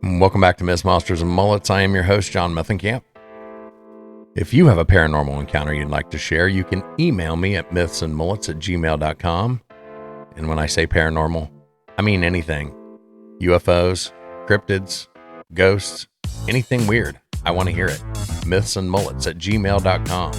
Welcome back to Myths, Monsters, and Mullets. I am your host, John Methencamp. If you have a paranormal encounter you'd like to share, you can email me at mythsandmullets@gmail.com. And when I say paranormal, I mean anything. UFOs, cryptids, ghosts, anything weird. I want to hear it. mythsandmullets@gmail.com.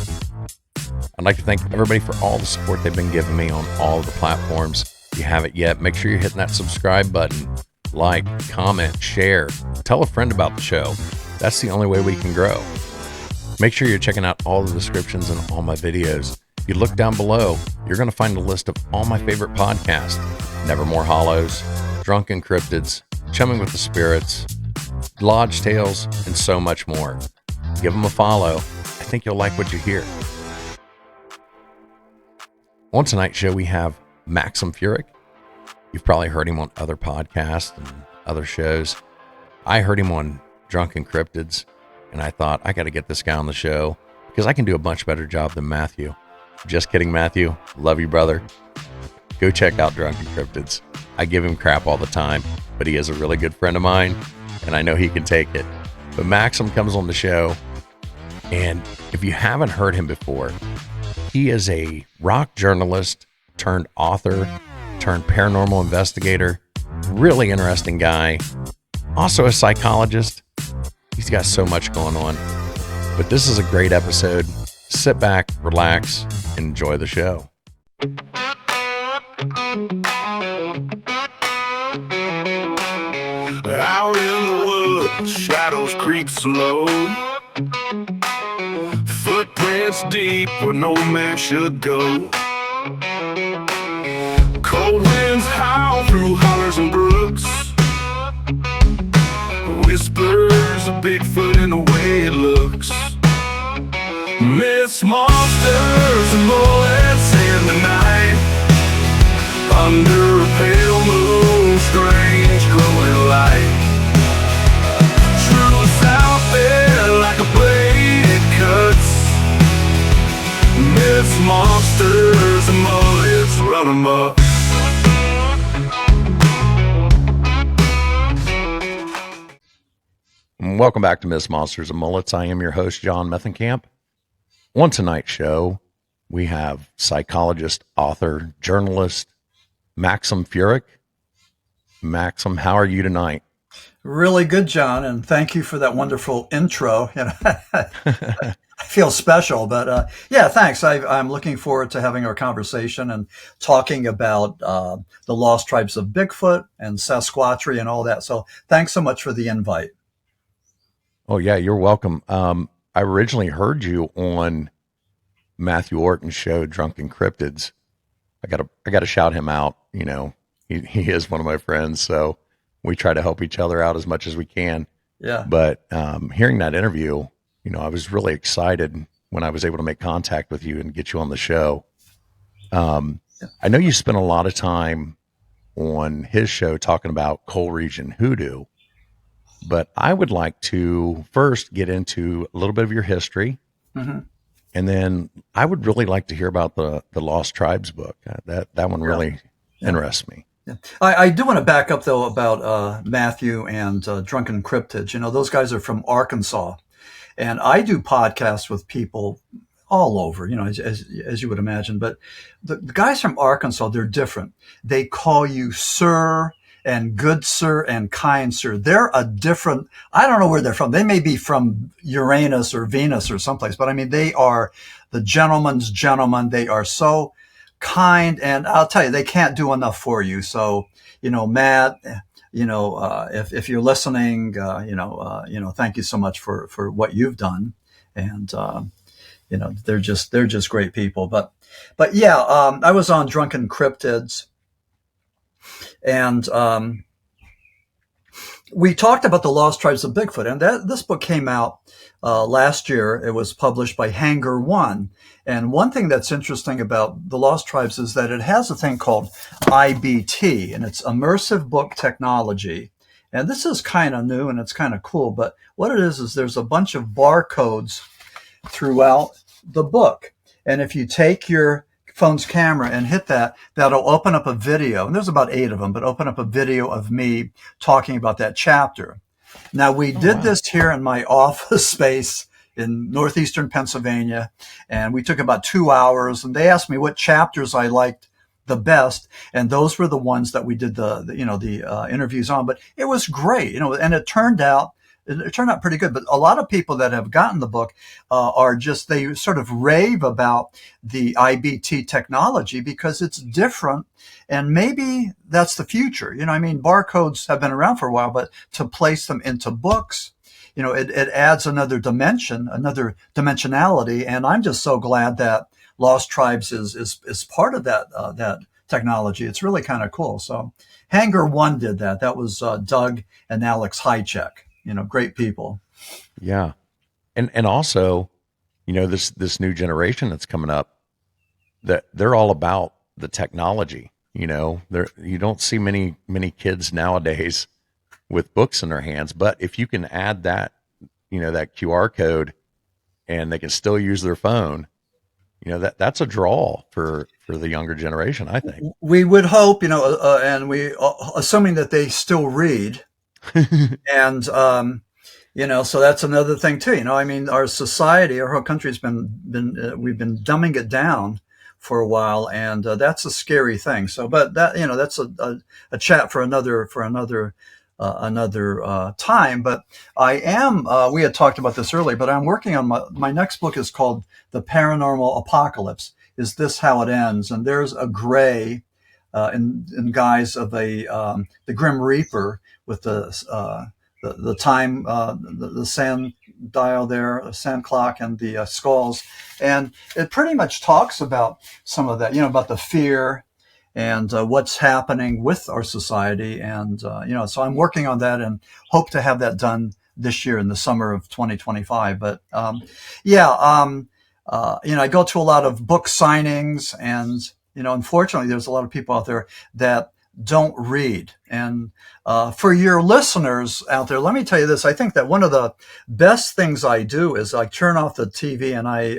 I'd like to thank everybody for all the support they've been giving me on all of the platforms. If you haven't yet, make sure you're hitting that subscribe button. Like, comment, share, tell a friend about the show. That's the only way we can grow. Make sure you're checking out all the descriptions in all my videos. If you look down below, you're going to find a list of all my favorite podcasts. Nevermore Hollows, Drunken Cryptids, Chumming with the Spirits, Lodge Tales, and so much more. Give them a follow. I think you'll like what you hear. On tonight's show, we have Maxim Furek. You've probably heard him on other podcasts and other shows. I heard him on Drunken Cryptids, and I thought, I got to get this guy on the show because I can do a much better job than Matthew. Just kidding, Matthew. Love you, brother. Go check out Drunken Cryptids. I give him crap all the time, but he is a really good friend of mine, and I know he can take it. But Maxim comes on the show, and if you haven't heard him before, he is a rock journalist turned author, turned paranormal investigator. Really interesting guy. Also a psychologist. He's got so much going on. But this is a great episode. Sit back, relax, and enjoy the show. Out in the woods, shadows creep slow. Footprints deep where no man should go. Cold winds howl through hollers and brooks. Whispers of Bigfoot in the way it looks. Myths, monsters, and bullets in the night. Under a pale moon, strange glowing light. Truth out there like a blade it cuts. Myths, monsters, and bullets run 'em up. Welcome back to Myths, Monsters, and Mullets. I am your host, John Methencamp. On tonight's show, we have psychologist, author, journalist, Maxim Furek. Maxim, how are you tonight? Really good, John, and thank you for that wonderful intro. I feel special, but yeah, thanks. I'm looking forward to having our conversation and talking about the Lost Tribes of Bigfoot and Sasquatchery and all that. So thanks so much for the invite. Oh, yeah, you're welcome. I originally heard you on Matthew Orton's show, Drunken Cryptids. I gotta shout him out. You know, he is one of my friends, so we try to help each other out as much as we can. Yeah. But hearing that interview, you know, I was really excited when I was able to make contact with you and get you on the show. I know you spent a lot of time on his show talking about coal region hoodoo, but I would like to first get into a little bit of your history. Mm-hmm. And then I would really like to hear about the Lost Tribes book. That one really interests me. Yeah. I do want to back up, though, about Matthew and Drunken Cryptids. You know, those guys are from Arkansas. And I do podcasts with people all over, you know, as you would imagine. But the guys from Arkansas, they're different. They call you sir and good sir and kind sir. They're a different, I don't know where they're from. They may be from Uranus or Venus or someplace, but I mean, they are the gentleman's gentleman. They are so kind, and I'll tell you, they can't do enough for you. So, you know, Matt, you know, if you're listening, thank you so much for what you've done. And, you know, they're just great people. But yeah, I was on Drunken Cryptids. And we talked about the Lost Tribes of Bigfoot, and this book came out last year. It was published by Hanger One. And one thing that's interesting about the Lost Tribes is that it has a thing called IBT, and it's Immersive Book Technology. And this is kind of new and it's kind of cool. But what it is there's a bunch of barcodes throughout the book. And if you take your phone's camera and hit that, that'll open up a video. And there's about 8 of them, but open up a video of me talking about that chapter. Now, we Oh, did wow. this here in my office space in northeastern Pennsylvania, and we took about 2 hours. And they asked me what chapters I liked the best, and those were the ones that we did the interviews on. But it was great, and it turned out pretty good. But a lot of people that have gotten the book they sort of rave about the IBT technology because it's different, and maybe that's the future. I mean, barcodes have been around for a while, but to place them into books, it adds another dimension, another dimensionality. And I'm just so glad that Lost Tribes is part of that technology. It's really kind of cool. So Hangar One did that. That was Doug and Alex Hychek. Great people. Yeah. And also, this new generation that's coming up, that they're all about the technology. You don't see many kids nowadays with books in their hands, but if you can add that, that QR code, and they can still use their phone, that's a draw for the younger generation, I think. We would hope, and we assuming that they still read, and so that's another thing too. I mean, our society, our whole country's been we've been dumbing it down for a while, and that's a scary thing. So, but that's a chat for another time. But I am. We had talked about this earlier, but I'm working on my next book is called The Paranormal Apocalypse. Is this how it ends? And there's a gray in guise of the Grim Reaper with the time, the sand dial there, the sand clock, and the skulls. And it pretty much talks about some of that, about the fear and what's happening with our society. And, so I'm working on that and hope to have that done this year in the summer of 2025. But, I go to a lot of book signings, and, unfortunately, there's a lot of people out there that don't read. And for your listeners out there, let me tell you this. I think that one of the best things I do is I turn off the TV, and I,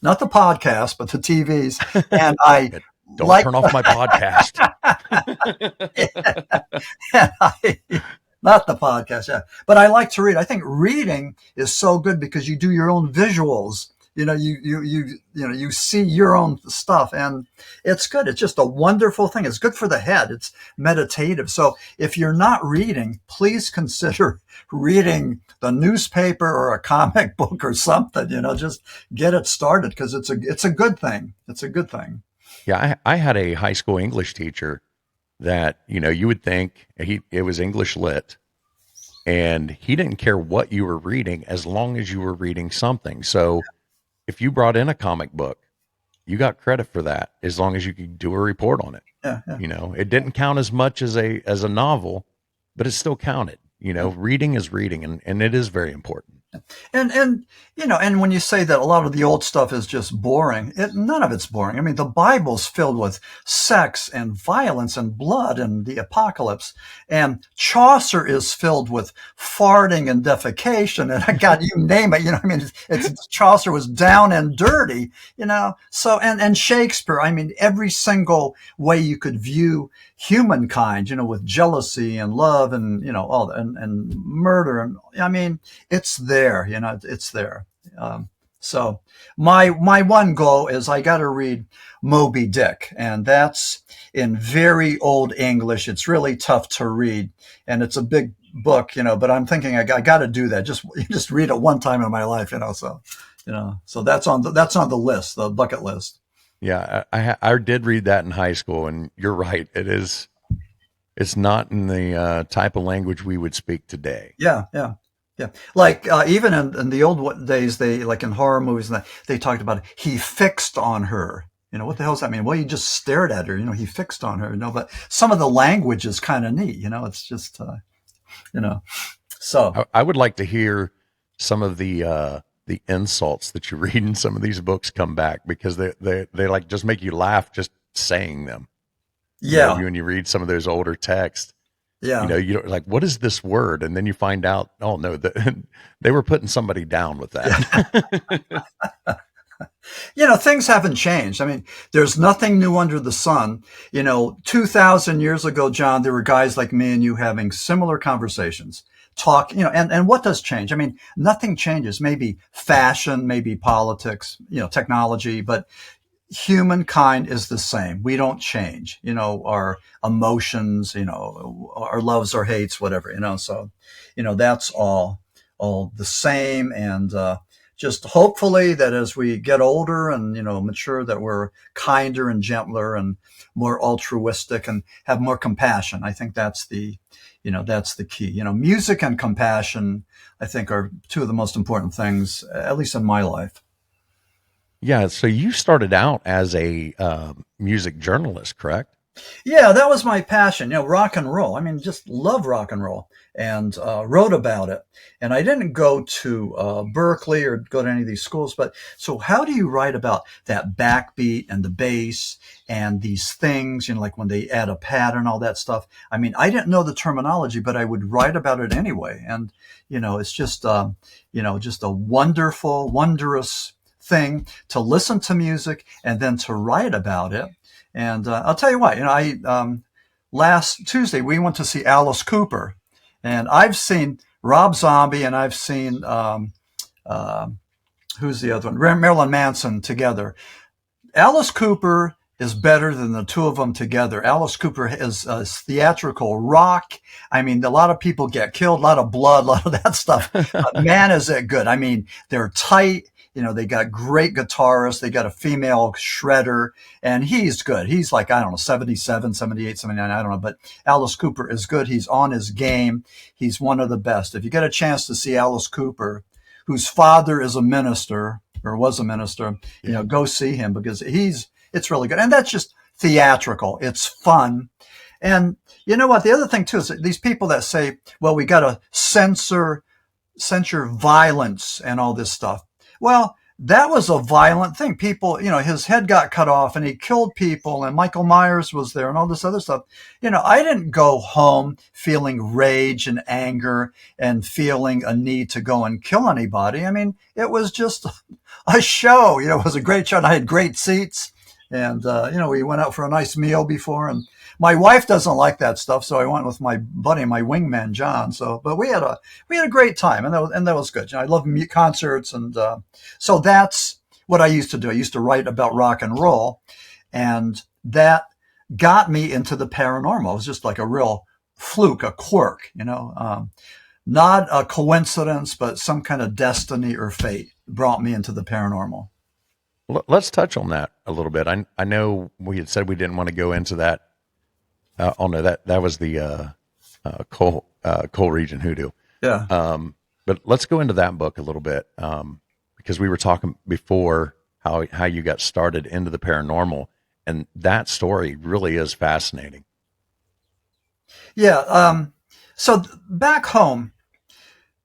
not the podcast, but the TVs, and I Don't turn off my podcast. Not the podcast, yeah. But I like to read. I think reading is so good because you do your own visuals. You see your own stuff, and it's good. It's just a wonderful thing. It's good for the head. It's meditative. So if you're not reading, please consider reading the newspaper or a comic book or something. Just get it started because it's a good thing. It's a good thing. Yeah, I had a high school English teacher that, you would think it was English lit, and he didn't care what you were reading as long as you were reading something. So if you brought in a comic book, you got credit for that as long as you could do a report on it. Yeah. It didn't count as much as a novel, but it still counted. Reading is reading, and it is very important. And when you say that a lot of the old stuff is just boring, none of it's boring. I mean, the Bible's filled with sex and violence and blood and the apocalypse. And Chaucer is filled with farting and defecation. And God, you name it. I mean, Chaucer was down and dirty, So, and Shakespeare, I mean, every single way you could view humankind, with jealousy and love and, all and murder. And I mean, it's there, it's there. So my one goal is I got to read Moby Dick, and that's in very old English. It's really tough to read, and it's a big book, but I'm thinking I got to do that. Just read it one time in my life, so that's on the list, the bucket list. Yeah, I did read that in high school, and you're right. It's not in the type of language we would speak today. Yeah. Like even in the old days, they like in horror movies, they talked about he fixed on her. What the hell does that mean? Well, he just stared at her. He fixed on her. But some of the language is kind of neat. It's just So I would like to hear some of the insults that you read in some of these books come back, because they like just make you laugh just saying them. Yeah. When you read some of those older texts, yeah. you're like, what is this word? And then you find out, oh no, they were putting somebody down with that. Things haven't changed. I mean, there's nothing new under the sun. 2,000 years ago, John, there were guys like me and you having similar conversations. talk, and what does change? I mean, nothing changes. Maybe fashion, maybe politics, technology, but humankind is the same. We don't change, our emotions, our loves or hates, whatever, so, that's all the same. And, just hopefully that as we get older and, mature, that we're kinder and gentler and more altruistic and have more compassion. I think that's the key. Music and compassion, I think, are two of the most important things, at least in my life. Yeah. So you started out as a music journalist, correct? Yeah, that was my passion, rock and roll. I mean, just love rock and roll, and wrote about it. And I didn't go to Berkeley or go to any of these schools, but so how do you write about that backbeat and the bass and these things, like when they add a pattern, all that stuff? I mean, I didn't know the terminology, but I would write about it anyway. And, it's just, just a wonderful, wondrous thing to listen to music and then to write about it. And I'll tell you what, last Tuesday we went to see Alice Cooper, and I've seen Rob Zombie and I've seen who's the other one, Marilyn Manson together. Alice Cooper is better than the two of them together. Alice Cooper is theatrical rock. I mean, a lot of people get killed, a lot of blood, a lot of that stuff. But man, is it good. I mean, they're tight. They got great guitarists. They got a female shredder, and he's good. He's like, I don't know, 77, 78, 79, I don't know. But Alice Cooper is good. He's on his game. He's one of the best. If you get a chance to see Alice Cooper, whose father is a minister or was a minister, go see him, because it's really good. And that's just theatrical. It's fun. And you know what? The other thing too is that these people that say, well, we got to censor violence and all this stuff. Well, that was a violent thing. People, his head got cut off and he killed people, and Michael Myers was there and all this other stuff. I didn't go home feeling rage and anger and feeling a need to go and kill anybody. I mean, it was just a show. It was a great show, and I had great seats. And, we went out for a nice meal before, and my wife doesn't like that stuff. So I went with my buddy, my wingman, John. But we had a great time, and that was good. I love concerts. And, so that's what I used to do. I used to write about rock and roll, and that got me into the paranormal. It was just like a real fluke, a quirk, not a coincidence, but some kind of destiny or fate brought me into the paranormal. Let's touch on that a little bit. I know we had said we didn't want to go into that. Oh no, that was the coal region hoodoo. Yeah. But let's go into that book a little bit, because we were talking before how you got started into the paranormal, and that story really is fascinating. Yeah. So back home,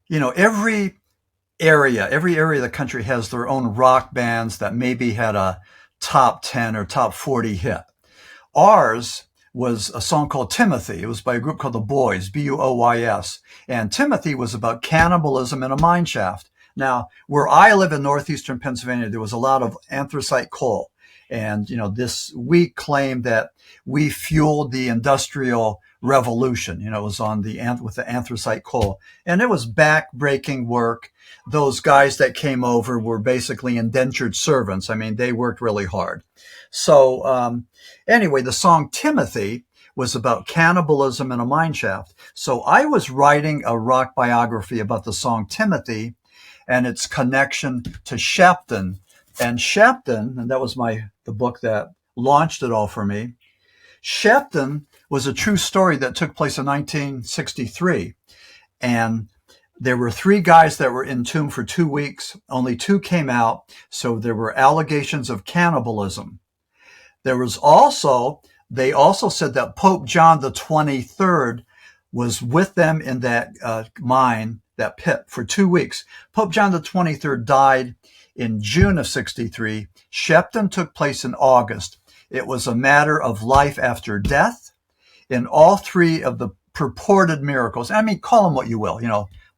every area of the country has their own rock bands that maybe had a top 10 or top 40 hit. Ours was a song called Timothy. It was by a group called the Boys, Buoys. And Timothy was about cannibalism in a mine shaft. Now, where I live in northeastern Pennsylvania, there was a lot of anthracite coal. And, we claimed that we fueled the industrial revolution. It was with the anthracite coal. And it was back-breaking work. Those guys that came over were basically indentured servants. I mean, they worked really hard. So anyway, the song Timothy was about cannibalism in a mine shaft. So I was writing a rock biography about the song Timothy and its connection to Shepton. And Shepton, and that was the book that launched it all for me. Shepton was a true story that took place in 1963. And there were 3 guys that were entombed for 2 weeks. Only 2 came out. So there were allegations of cannibalism. There was they also said that Pope John the 23rd was with them in that mine, that pit, for 2 weeks. Pope John the 23rd died in June of 63. Shepton took place in August. It was a matter of life after death. In all 3 of the purported miracles, I mean, call them what you will,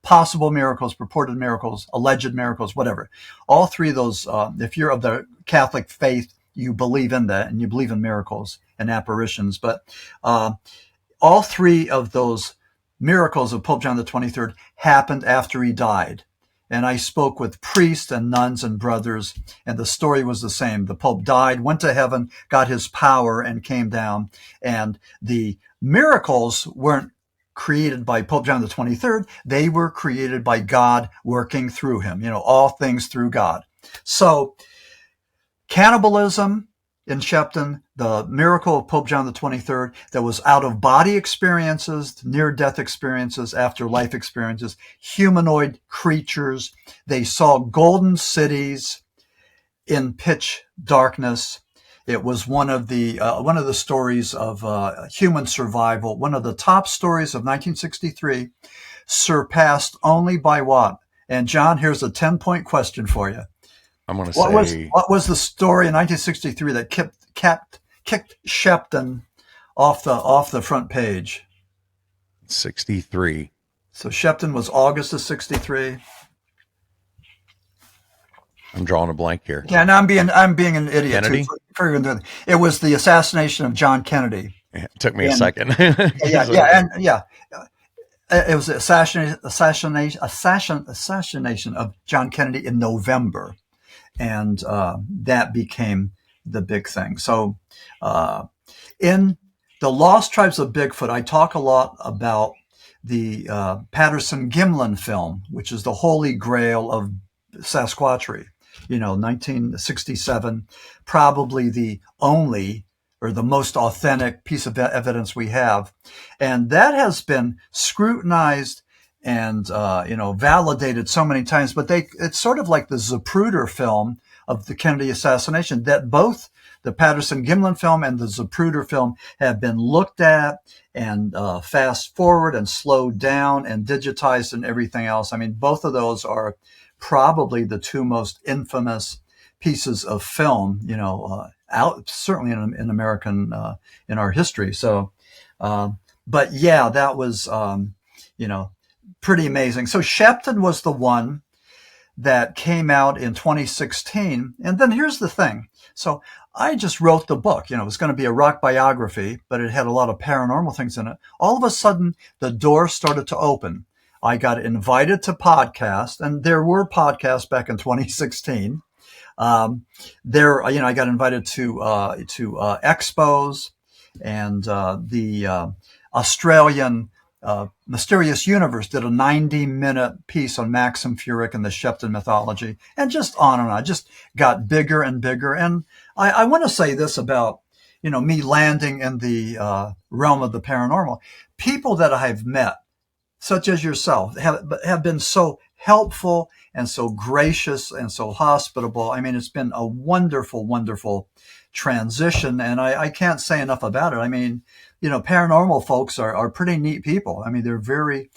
possible miracles, purported miracles, alleged miracles, whatever. All 3 of those, if you're of the Catholic faith, you believe in that, and you believe in miracles and apparitions. But all 3 of those miracles of Pope John the 23rd happened after he died. And I spoke with priests and nuns and brothers, and the story was the same. The Pope died, went to heaven, got his power, and came down. And the miracles weren't created by Pope John the 23rd. They were created by God working through him. All things through God. So cannibalism in Shepton, the miracle of Pope John the 23rd, that was out-of-body experiences, near-death experiences, afterlife experiences, humanoid creatures. They saw golden cities in pitch darkness. It was one of the stories of human survival, one of the top stories of 1963, surpassed only by what? And John, here's a 10-point question for you. I'm going to say, what was the story in 1963 that kicked Shepton off the front page? 63. So Shepton was August of 63. I'm drawing a blank here. Yeah, and I'm being an idiot. Kennedy? It was the assassination of John Kennedy. It took me a second. It was the assassination of John Kennedy in November. And that became the big thing. So in the Lost Tribes of Bigfoot, I talk a lot about the Patterson-Gimlin film, which is the holy grail of Sasquatchery. 1967, probably the only or the most authentic piece of evidence we have. And that has been scrutinized and validated so many times, but it's sort of like the Zapruder film of the Kennedy assassination, that both the Patterson-Gimlin film and the Zapruder film have been looked at and fast forward and slowed down and digitized and everything else. I mean, both of those are probably the two most infamous pieces of film, out certainly in American in our history. So, but yeah, that was pretty amazing. So Shepton was the one that came out in 2016. And then here's the thing. So I just wrote the book. It was going to be a rock biography, but it had a lot of paranormal things in it. All of a sudden, the door started to open. I got invited to podcast, and there were podcasts back in 2016. I got invited to expos, and the Australian Mysterious Universe did a 90-minute piece on Maxim Furek and the Shepton mythology, and just on and on. It just got bigger and bigger. And I want to say this about, me landing in the realm of the paranormal. People that I've met, such as yourself, have been so helpful and so gracious and so hospitable. I mean, it's been a wonderful, wonderful transition, and I can't say enough about it. I mean, paranormal folks are pretty neat people. I mean, they're very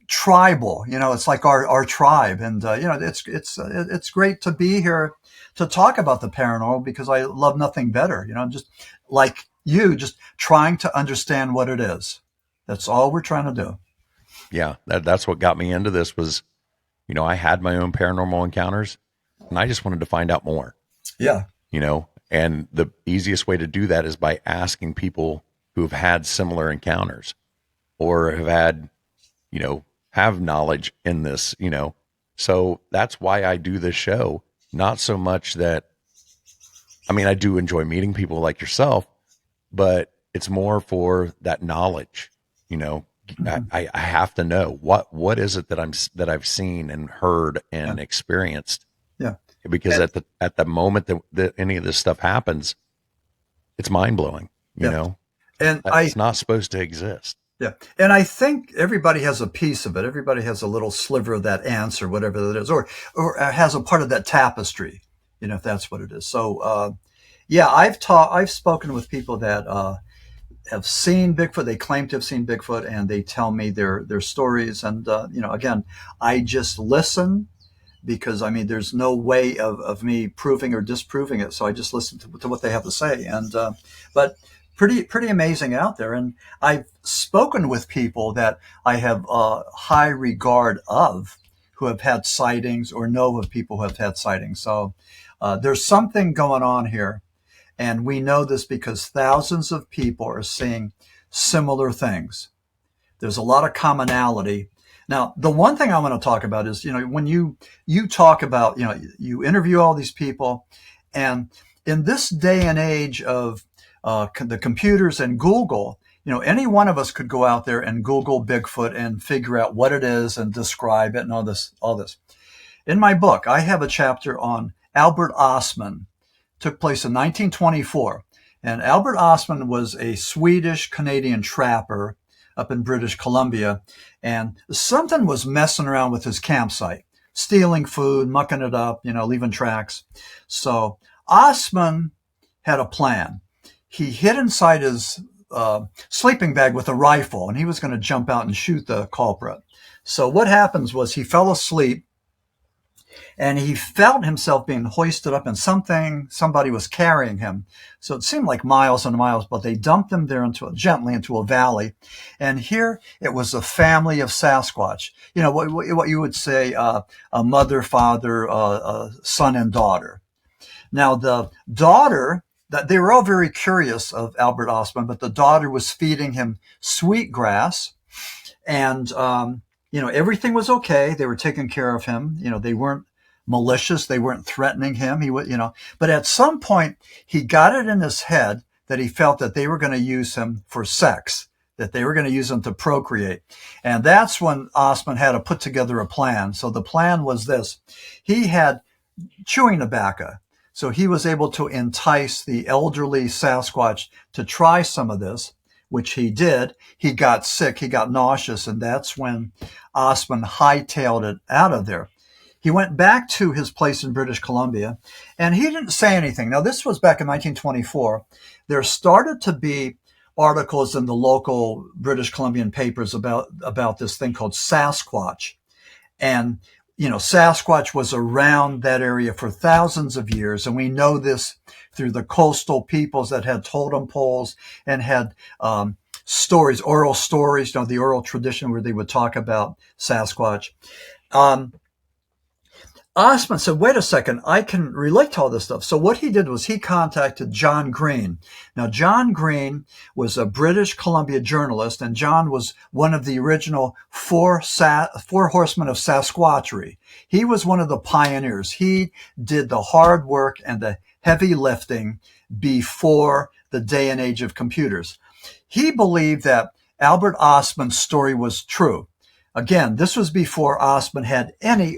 tribal. It's like our tribe, and it's great to be here to talk about the paranormal, because I love nothing better. Just like you, just trying to understand what it is. That's all we're trying to do. Yeah, that's what got me into this was, I had my own paranormal encounters, and I just wanted to find out more. Yeah. And the easiest way to do that is by asking people who have had similar encounters or have had, have knowledge in this, So that's why I do this show. Not so much that, I do enjoy meeting people like yourself, but it's more for that knowledge, I have to know what is it that I've seen and heard and experienced. Yeah. Because at the moment that any of this stuff happens, it's mind blowing, you know, and it's not supposed to exist. Yeah. And I think everybody has a piece of it. Everybody has a little sliver of that answer, whatever that is, or has a part of that tapestry, if that's what it is. So, I've spoken with people that, have seen Bigfoot. They claim to have seen Bigfoot, and they tell me their stories. And, again, I just listen, because there's no way of me proving or disproving it. So I just listen to what they have to say. And, but pretty amazing out there. And I've spoken with people that I have high regard of, who have had sightings or know of people who have had sightings. So there's something going on here. And we know this because thousands of people are seeing similar things. There's a lot of commonality. Now, the one thing I want to talk about is, when you talk about, you interview all these people, and in this day and age of the computers and Google, any one of us could go out there and Google Bigfoot and figure out what it is and describe it and all this. In my book, I have a chapter on Albert Ostman. Took place in 1924. And Albert Ostman was a Swedish-Canadian trapper up in British Columbia. And something was messing around with his campsite, stealing food, mucking it up, leaving tracks. So Ostman had a plan. He hid inside his sleeping bag with a rifle, and he was going to jump out and shoot the culprit. So what happens was he fell asleep, and he felt himself being hoisted up, and somebody was carrying him. So it seemed like miles and miles, but they dumped him there gently into a valley. And here it was a family of Sasquatch. What you would say, a mother, father, son, and daughter. Now the daughter, they were all very curious of Albert Ostman, but the daughter was feeding him sweet grass, and everything was okay. They were taking care of him. They weren't malicious. They weren't threatening him. But at some point he got it in his head that he felt that they were going to use him for sex, that they were going to use him to procreate. And that's when Ostman had to put together a plan. So the plan was this: he had chewing tobacco. So he was able to entice the elderly Sasquatch to try some of this, which he did. He got sick, he got nauseous, and that's when Ostman hightailed it out of there. He went back to his place in British Columbia, and he didn't say anything. Now, this was back in 1924. There started to be articles in the local British Columbian papers about this thing called Sasquatch. And, Sasquatch was around that area for thousands of years. And we know this through the coastal peoples that had totem poles and had stories, oral stories, the oral tradition where they would talk about Sasquatch. Ostman said, wait a second, I can relate to all this stuff. So what he did was he contacted John Green. Now, John Green was a British Columbia journalist, and John was one of the original four horsemen of Sasquatchery. He was one of the pioneers. He did the hard work and the heavy lifting before the day and age of computers. He believed that Albert Ostman's story was true. Again, this was before Ostman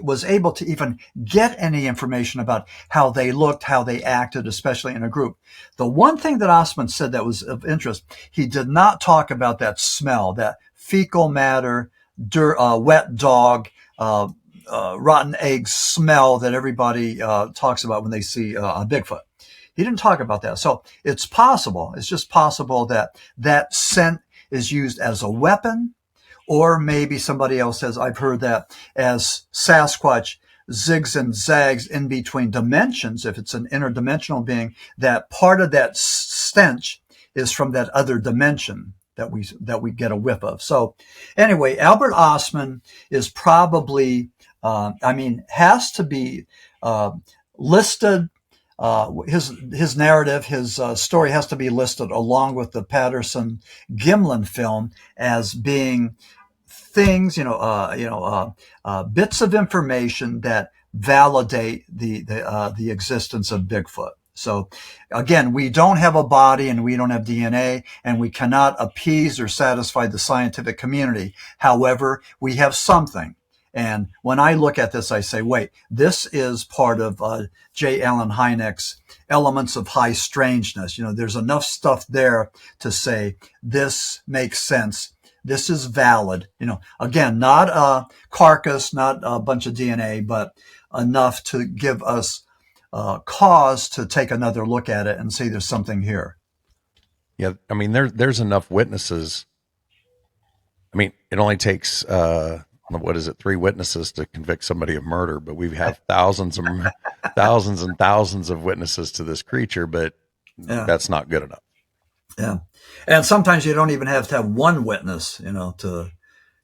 was able to even get any information about how they looked, how they acted, especially in a group. The one thing that Ostman said that was of interest, he did not talk about that smell, that fecal matter, wet dog, rotten egg smell that everybody talks about when they see a Bigfoot. He didn't talk about that. So it's just possible that scent is used as a weapon. Or maybe somebody else says, I've heard that as Sasquatch zigs and zags in between dimensions, if it's an interdimensional being, that part of that stench is from that other dimension that we get a whiff of. So anyway, Albert Ostman is probably, has to be listed. His narrative, his story has to be listed along with the Patterson-Gimlin film as being things, bits of information that validate the existence of Bigfoot. So again, we don't have a body and we don't have DNA, and we cannot appease or satisfy the scientific community. However, we have something. And when I look at this, I say, wait, this is part of J. Allen Hynek's Elements of High Strangeness. There's enough stuff there to say this makes sense. This is valid. Again, not a carcass, not a bunch of DNA, but enough to give us cause to take another look at it and see there's something here. Yeah, there's enough witnesses. It only takes 3 witnesses to convict somebody of murder, but we have thousands and thousands of witnesses to this creature, but that's not good enough. Yeah. And sometimes you don't even have to have one witness, to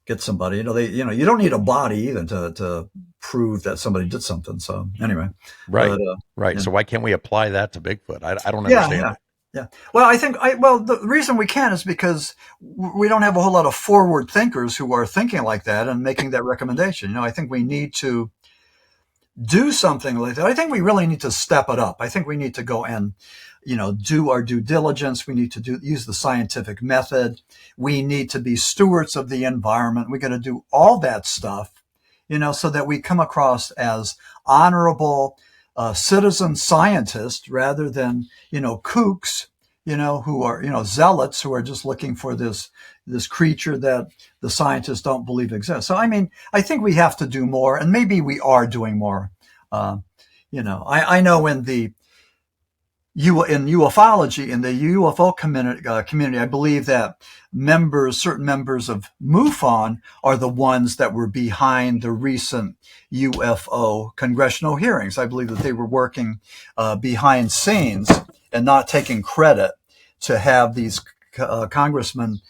get somebody, you don't need a body even to prove that somebody did something. So anyway. Right. Right. Yeah. So why can't we apply that to Bigfoot? I don't understand it. Yeah. Well, well, the reason we can is because we don't have a whole lot of forward thinkers who are thinking like that and making that recommendation. I think we need to do something like that. I think we really need to step it up. I think we need to go and, do our due diligence. We need to use the scientific method. We need to be stewards of the environment. We got to do all that stuff, so that we come across as honorable citizen scientists rather than, kooks, who are, zealots who are just looking for this creature that the scientists don't believe exists. So, I mean, I think we have to do more, and maybe we are doing more. I know in ufology, in the UFO community, I believe that certain members of MUFON are the ones that were behind the recent UFO congressional hearings. I believe that they were working behind scenes and not taking credit to have these congressmen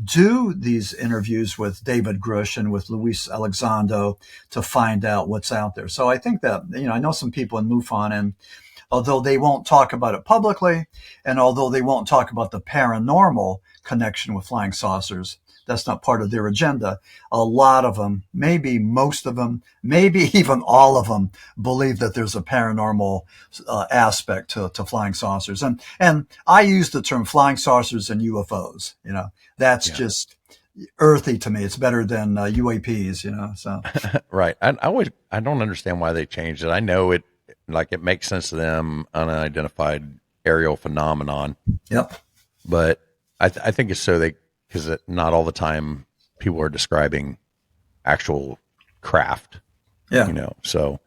do these interviews with David Grush and with Luis Elizondo to find out what's out there. So I think that, I know some people in MUFON, and although they won't talk about it publicly, and although they won't talk about the paranormal connection with flying saucers, that's not part of their agenda. A lot of them, maybe most of them, maybe even all of them, believe that there's a paranormal aspect to flying saucers. And I use the term flying saucers and UFOs. That's just earthy to me. It's better than UAPs. So Right. I don't understand why they changed it. I know it makes sense to them, unidentified aerial phenomenon. Yep. But I think it's because not all the time people are describing actual craft. Yeah. So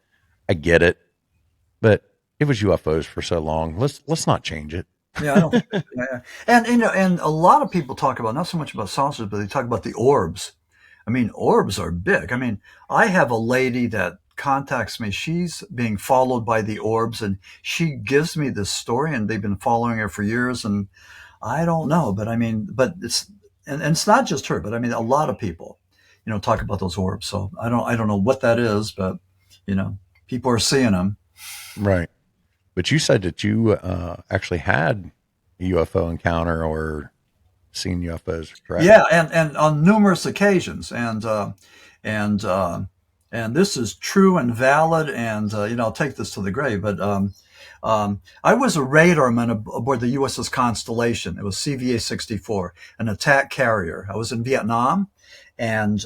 I get it, but it was UFOs for so long. Let's not change it. Yeah, I don't think yeah. And a lot of people talk about, not so much about saucers, but they talk about the orbs. I mean, orbs are big. I mean, I have a lady that contacts me. She's being followed by the orbs, and she gives me this story, and they've been following her for years. And I don't know, but I mean, it's and it's not just her, but I mean, a lot of people, talk about those orbs. So I don't know what that is, but people are seeing them. Right. But you said that you actually had a UFO encounter or seen UFOs, correct? Yeah, and on numerous occasions, and this is true and valid, and I'll take this to the grave. But I was a radarman aboard the USS Constellation. It was CVA-64, an attack carrier. I was in Vietnam, and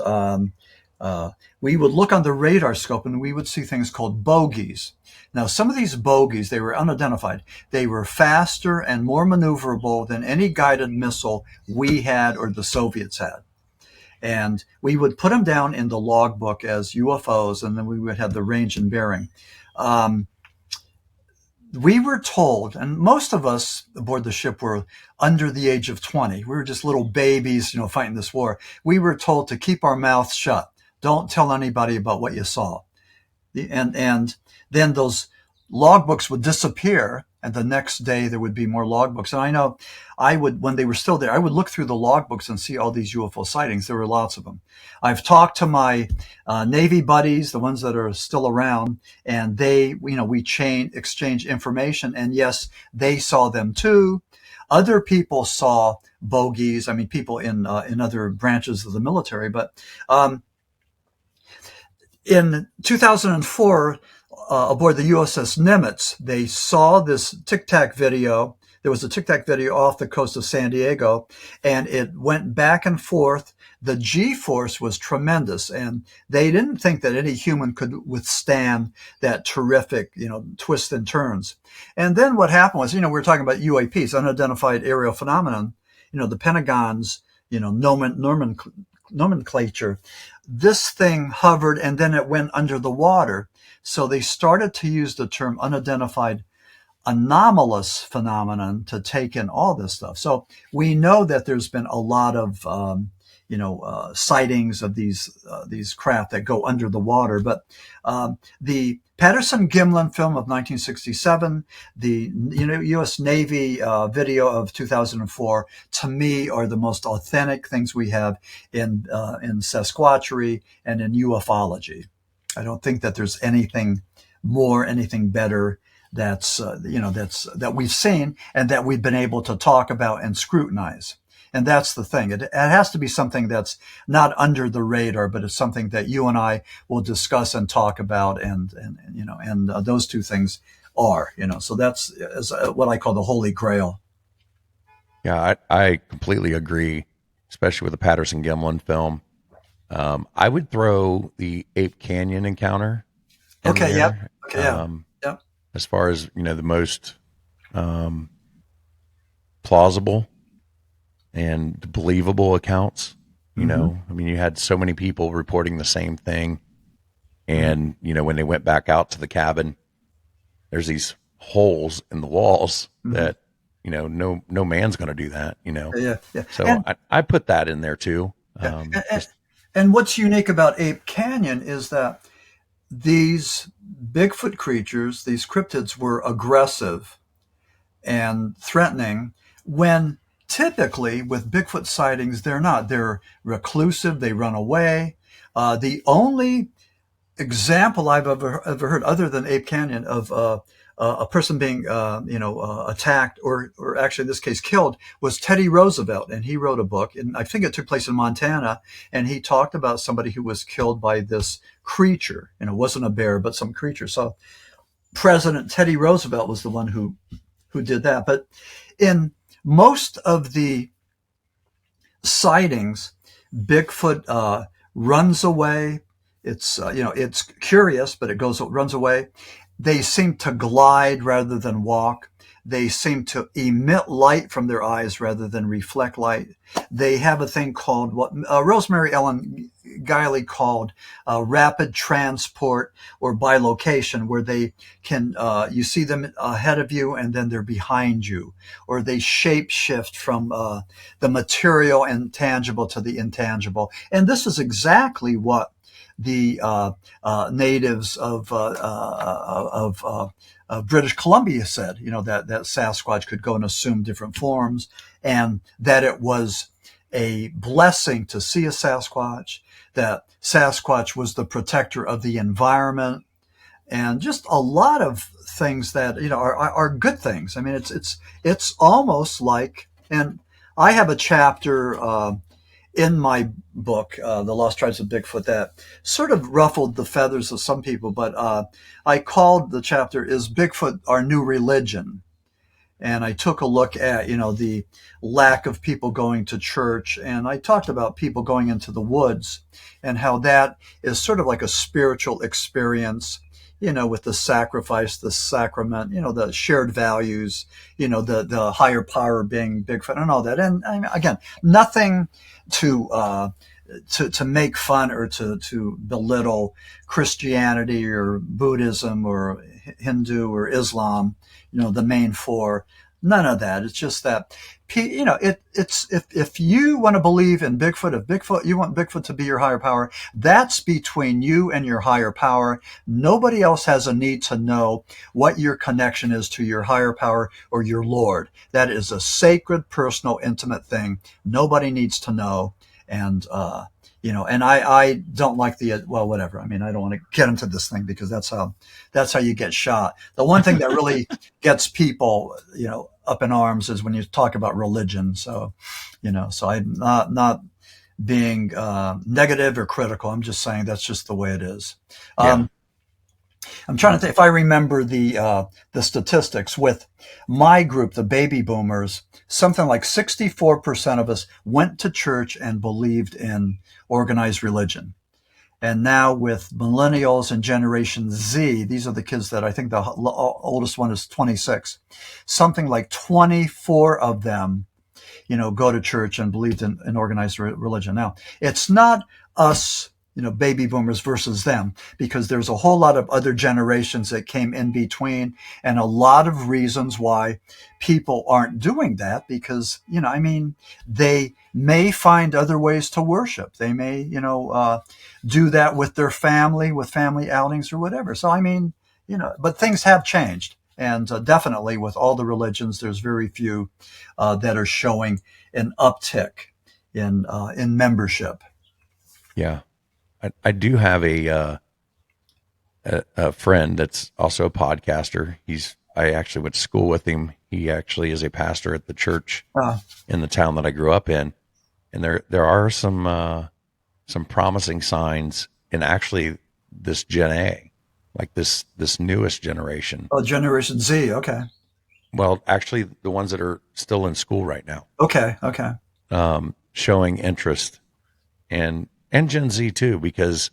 we would look on the radar scope, and we would see things called bogies. Now, some of these bogies, they were unidentified. They were faster and more maneuverable than any guided missile we had or the Soviets had. And we would put them down in the logbook as UFOs, and then we would have the range and bearing. We were told, and most of us aboard the ship were under the age of 20. We were just little babies, fighting this war. We were told to keep our mouths shut. Don't tell anybody about what you saw. And then those logbooks would disappear, and the next day there would be more logbooks. And I know when they were still there, I would look through the logbooks and see all these UFO sightings. There were lots of them. I've talked to my Navy buddies, the ones that are still around, and we exchange information. And yes, they saw them too. Other people saw bogies. I mean, people in other branches of the military. But in 2004, aboard the USS Nimitz, they saw this Tic Tac video. There was a Tic Tac video off the coast of San Diego, and it went back and forth. The G-force was tremendous, and they didn't think that any human could withstand that terrific, twists and turns. And then what happened was, we were talking about UAPs, unidentified aerial phenomenon, the Pentagon's, nomenclature. This thing hovered, and then it went under the water. So they started to use the term unidentified anomalous phenomenon to take in all this stuff. So we know that there's been a lot of, sightings of these craft that go under the water. But the Patterson-Gimlin film of 1967, the U.S. Navy video of 2004, to me are the most authentic things we have in Sasquatchery and in ufology. I don't think that there's anything more, anything better that we've seen and that we've been able to talk about and scrutinize. And that's the thing. It has to be something that's not under the radar, but it's something that you and I will discuss and talk about. And those two things are, so that's what I call the Holy Grail. Yeah, I completely agree, especially with the Patterson-Gimlin film. I would throw the Ape Canyon encounter in Okay. there. Yep. Okay. Yeah. Yep. As far as, the most plausible and believable accounts, I mean, you had so many people reporting the same thing. And, when they went back out to the cabin, there's these holes in the walls that, no man's going to do that, Yeah. Yeah. So And, I put that in there too. yeah. And what's unique about Ape Canyon is that these Bigfoot creatures, these cryptids, were aggressive and threatening when typically with Bigfoot sightings, they're not. They're reclusive, they run away. The only example I've ever heard, other than Ape Canyon, of a person being, attacked or actually in this case killed, was Teddy Roosevelt, and he wrote a book, and I think it took place in Montana, and he talked about somebody who was killed by this creature, and it wasn't a bear, but some creature. So President Teddy Roosevelt was the one who did that. But in most of the sightings, Bigfoot runs away. It's curious, but runs away. They seem to glide rather than walk. They seem to emit light from their eyes rather than reflect light. They have a thing called what Rosemary Ellen Guiley called rapid transport or bilocation, where they can you see them ahead of you and then they're behind you, or they shape shift from the material and tangible to the intangible. And this is exactly what the natives of British Columbia said, that Sasquatch could go and assume different forms, and that it was a blessing to see a Sasquatch, that Sasquatch was the protector of the environment, and just a lot of things that, are good things. I mean, it's almost like, and I have a chapter in my book, The Lost Tribes of Bigfoot, that sort of ruffled the feathers of some people, but I called the chapter, Is Bigfoot Our New Religion? And I took a look at, the lack of people going to church, and I talked about people going into the woods and how that is sort of like a spiritual experience, with the sacrifice, the sacrament, the shared values, the higher power being Bigfoot and all that. And again, nothing to make fun or to belittle Christianity or Buddhism or Hindu or Islam, the main four. None of that. It's just that, it's if you want to believe in Bigfoot, you want Bigfoot to be your higher power, that's between you and your higher power. Nobody else has a need to know what your connection is to your higher power or your Lord. That is a sacred, personal, intimate thing. Nobody needs to know. And, and I don't like well, whatever. I mean, I don't want to get into this thing because that's how you get shot. The one thing that really gets people, up in arms is when you talk about religion. So, so I'm not being negative or critical. I'm just saying that's just the way it is. Yeah. I'm trying to think if I remember the statistics with my group, the baby boomers. Something like 64% of us went to church and believed in organized religion. And now with millennials and Generation Z, these are the kids that I think the oldest one is 26. Something like 24 of them, go to church and believed in organized religion. Now, it's not us, baby boomers versus them, because there's a whole lot of other generations that came in between, and a lot of reasons why people aren't doing that, because, they may find other ways to worship. They may, do that with their family, with family outings or whatever. So, but things have changed. And definitely with all the religions, there's very few that are showing an uptick in membership. Yeah. I do have a a friend that's also a podcaster. I actually went to school with him. He actually is a pastor at the church Uh, in the town that I grew up in. And there are some promising signs in actually this Gen A, like this newest generation. oh, Generation Z. Okay. Well, actually, the ones that are still in school right now, Okay. Okay. showing interest, and Gen Z too, because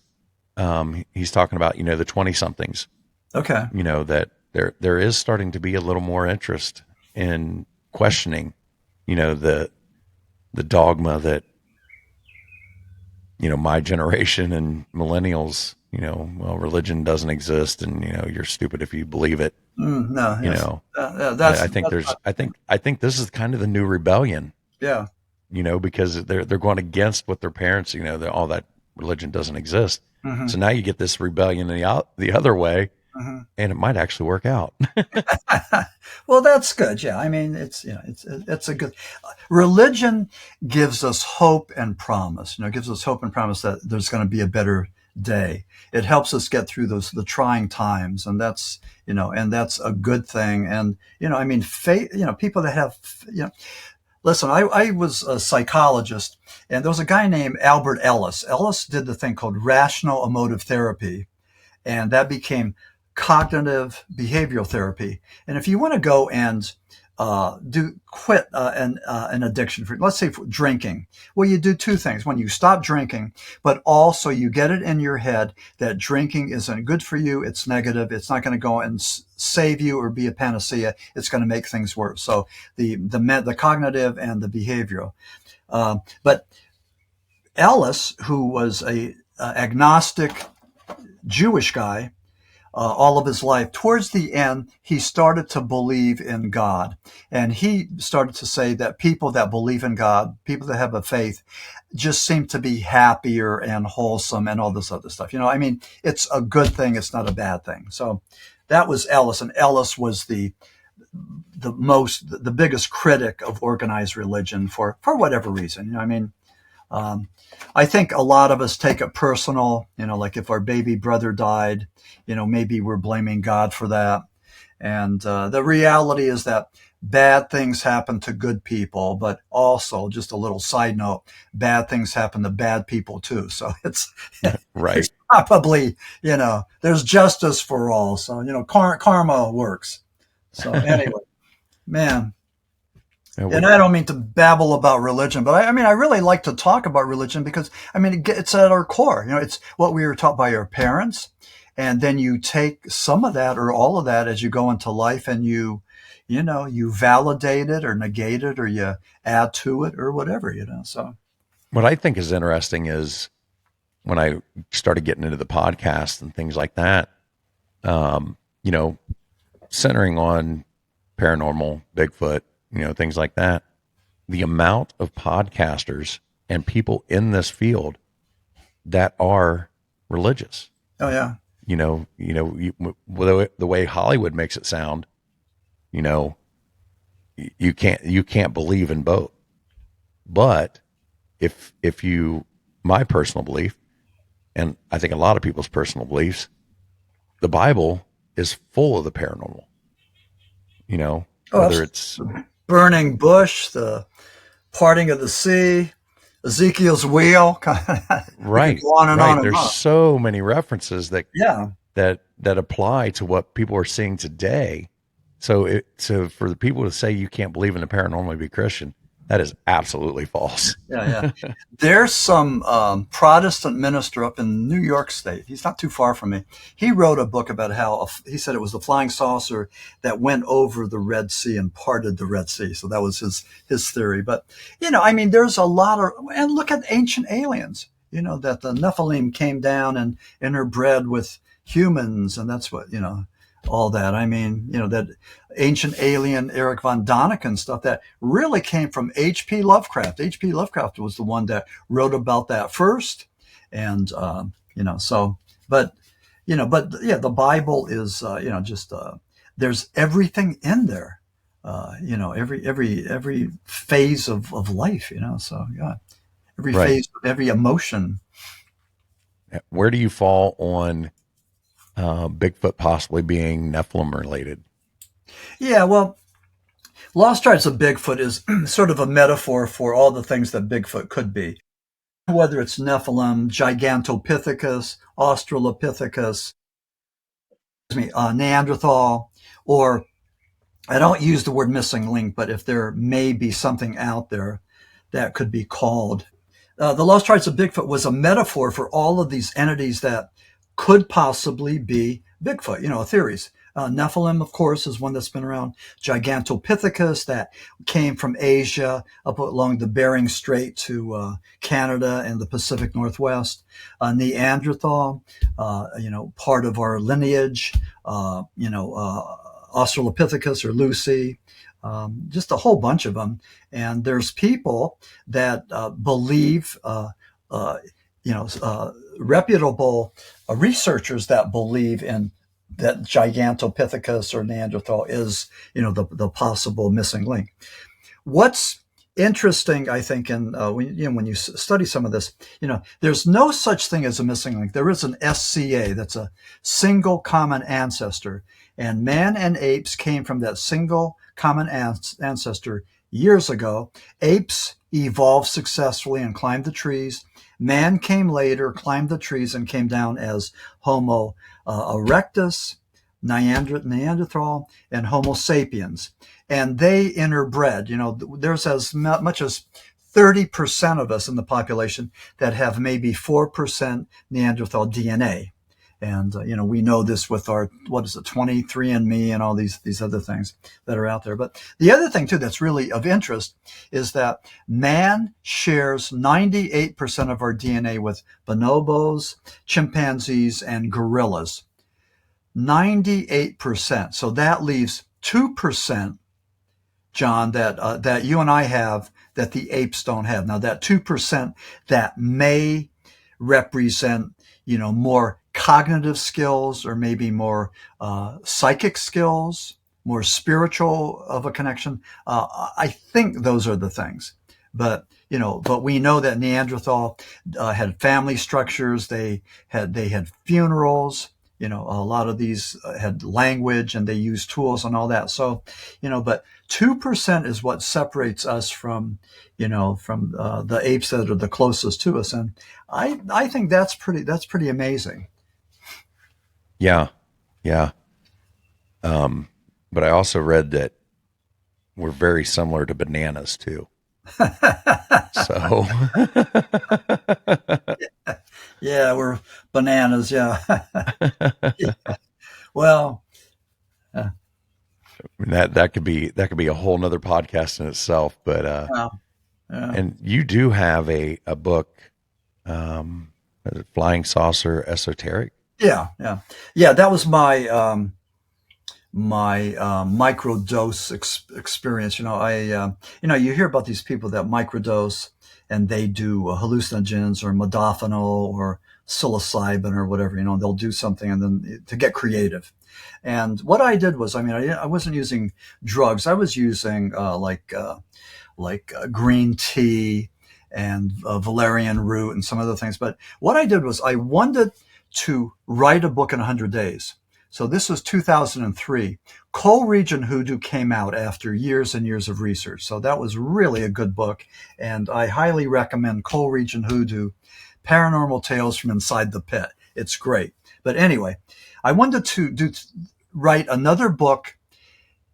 he's talking about the 20 somethings. Okay. That there is starting to be a little more interest in questioning, the dogma that my generation and millennials, well, religion doesn't exist, and you're stupid if you believe it. No. You Yes. know, That's. I think That's there's, I think this is kind of the new rebellion. yeah. Because they're going against what their parents, all that religion doesn't exist. Hmm. So now you get this rebellion the other way, Hmm. and it might actually work out. Well, that's good. Yeah. I mean, it's a good religion gives us hope and promise. Gives us hope and promise that there's going to be a better day. It helps us get through the trying times, and that's a good thing. And I mean, faith. People that have Listen, I was a psychologist, and there was a guy named Albert Ellis. Ellis did the thing called rational emotive therapy, and that became cognitive behavioral therapy. And if you want to go and quit an addiction for, let's say, for drinking, well, you do two things. One, you stop drinking, but also you get it in your head that drinking isn't good for you. It's negative. It's not going to go and save you or be a panacea. It's going to make things worse. So the cognitive and the behavioral. But Ellis, who was a agnostic Jewish guy, all of his life. Towards the end, he started to believe in God. And he started to say that people that believe in God, people that have a faith, just seem to be happier and wholesome and all this other stuff. I mean, it's a good thing. It's not a bad thing. So that was Ellis. And Ellis was the biggest critic of organized religion for whatever reason. I mean, I think a lot of us take it personal, like if our baby brother died, maybe we're blaming God for that. And the reality is that bad things happen to good people, but also, just a little side note, bad things happen to bad people too. So it's Right. It's probably, there's justice for all. So, karma works. So anyway, man. And I don't mean to babble about religion, but I mean, I really like to talk about religion because, I mean, it's at our core. It's what we were taught by our parents. And then you take some of that or all of that as you go into life, and you validate it or negate it, or you add to it or whatever, so. What I think is interesting is when I started getting into the podcast and things like that, centering on paranormal, Bigfoot, things like that, the amount of podcasters and people in this field that are religious. Oh yeah. The way Hollywood makes it sound, you can't believe in both. But if my personal belief, and I think a lot of people's personal beliefs, the Bible is full of the paranormal. Whether it's burning bush, the parting of the sea, Ezekiel's wheel, right. On and right. on. There's on. so many references that Yeah. that apply to what people are seeing today. So for the people to say you can't believe in the paranormal and be Christian, that is absolutely false. Yeah. There's some Protestant minister up in New York State. He's not too far from me. He wrote a book about how he said it was the flying saucer that went over the Red Sea and parted the Red Sea. So that was his theory. But, I mean, there's a lot of, and look at ancient aliens, that the Nephilim came down and interbred with humans. And that's what, all that. I mean, that ancient alien Eric von Däniken stuff that really came from H.P. Lovecraft. H.P. Lovecraft was the one that wrote about that first. And, but the Bible is, there's everything in there, every phase of life, so yeah, phase, every emotion. Where do you fall on Bigfoot possibly being Nephilim related. Yeah, well, Lost Tribes of Bigfoot is sort of a metaphor for all the things that Bigfoot could be, whether it's Nephilim, Gigantopithecus, Australopithecus, Neanderthal, or I don't use the word missing link, but if there may be something out there that could be called. The Lost Tribes of Bigfoot was a metaphor for all of these entities that could possibly be Bigfoot, theories. Nephilim, of course, is one that's been around. Gigantopithecus, that came from Asia up along the Bering Strait to Canada and the Pacific Northwest. Neanderthal, part of our lineage, Australopithecus or Lucy, just a whole bunch of them. And there's people that believe, reputable researchers that believe in that Gigantopithecus or Neanderthal is, the possible missing link. What's interesting, I think, when you study some of this, there's no such thing as a missing link. There is an SCA, that's a single common ancestor, and man and apes came from that single common ancestor years ago. Apes evolved successfully and climbed the trees. Man came later, climbed the trees, and came down as Homo erectus, Neanderthal, and Homo sapiens. And they interbred. There's as much as 30% of us in the population that have maybe 4% Neanderthal DNA. And, we know this with our, 23andMe and all these other things that are out there. But the other thing, too, that's really of interest is that man shares 98% of our DNA with bonobos, chimpanzees, and gorillas. 98%. So that leaves 2%, John, that you and I have that the apes don't have. Now, that 2% that may represent, more cognitive skills or maybe more psychic skills, more spiritual of a connection. I think those are the things. But we know that Neanderthal had family structures. They had funerals. A lot of these had language and they used tools and all that. So, but 2% is what separates us from the apes that are the closest to us. And I think that's pretty amazing. Yeah. Yeah. But I also read that we're very similar to bananas too. So yeah, we're bananas. Yeah. Yeah. Well, that could be a whole nother podcast in itself. But yeah. and you do have a book, Flying Saucer Esoteric. Yeah. That was my microdose experience. You hear about these people that microdose and they do hallucinogens or modafinil or psilocybin or whatever. They'll do something and then to get creative. And what I did was, I wasn't using drugs. I was using green tea and valerian root and some other things. But what I did was I wanted to write a book in 100 days. So this was 2003. Coal-Region Hoodoo came out after years and years of research. So that was really a good book. And I highly recommend Coal-Region Hoodoo, Paranormal Tales from Inside the Pit. It's great. But anyway, I wanted to write another book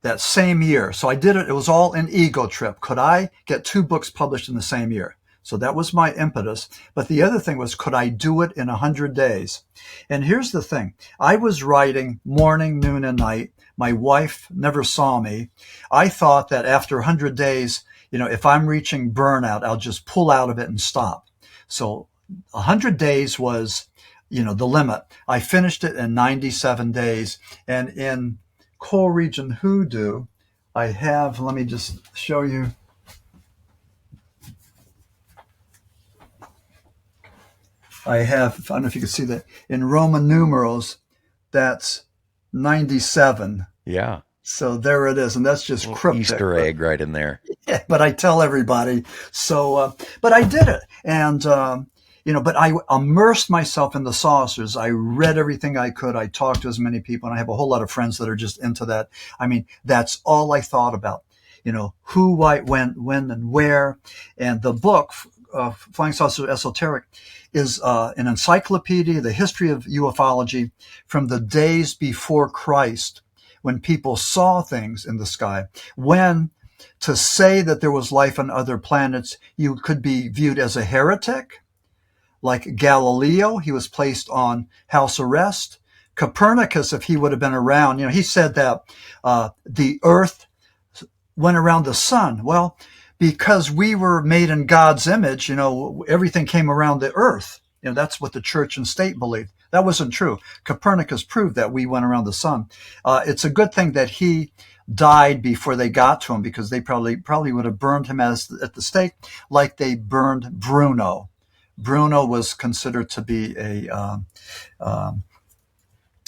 that same year. So I did it. It was all an ego trip. Could I get 2 books published in the same year? So that was my impetus. But the other thing was, could I do it in 100 days? And here's the thing. I was writing morning, noon, and night. My wife never saw me. I thought that after 100 days, if I'm reaching burnout, I'll just pull out of it and stop. So 100 days was, the limit. I finished it in 97 days. And in Coal-Region Hoodoo, I have, let me just show you. I don't know if you can see that in Roman numerals, that's 97. Yeah. So there it is. And that's just cryptic. Easter egg right in there. Yeah, but I tell everybody. So, but I did it. And, but I immersed myself in the saucers. I read everything I could. I talked to as many people, and I have a whole lot of friends that are just into that. I mean, that's all I thought about, who, why, when, and where. And the book, Flying Saucer Esoteric, is an encyclopedia, the history of ufology from the days before Christ, when people saw things in the sky. When to say that there was life on other planets, you could be viewed as a heretic. Like Galileo, he was placed on house arrest. Copernicus, if he would have been around, he said that the earth went around the sun. Well, because we were made in God's image, everything came around the earth. That's what the church and state believed. That wasn't true. Copernicus proved that we went around the sun. It's a good thing that he died before they got to him, because they probably would have burned him at the stake, like they burned Bruno. Bruno was considered to be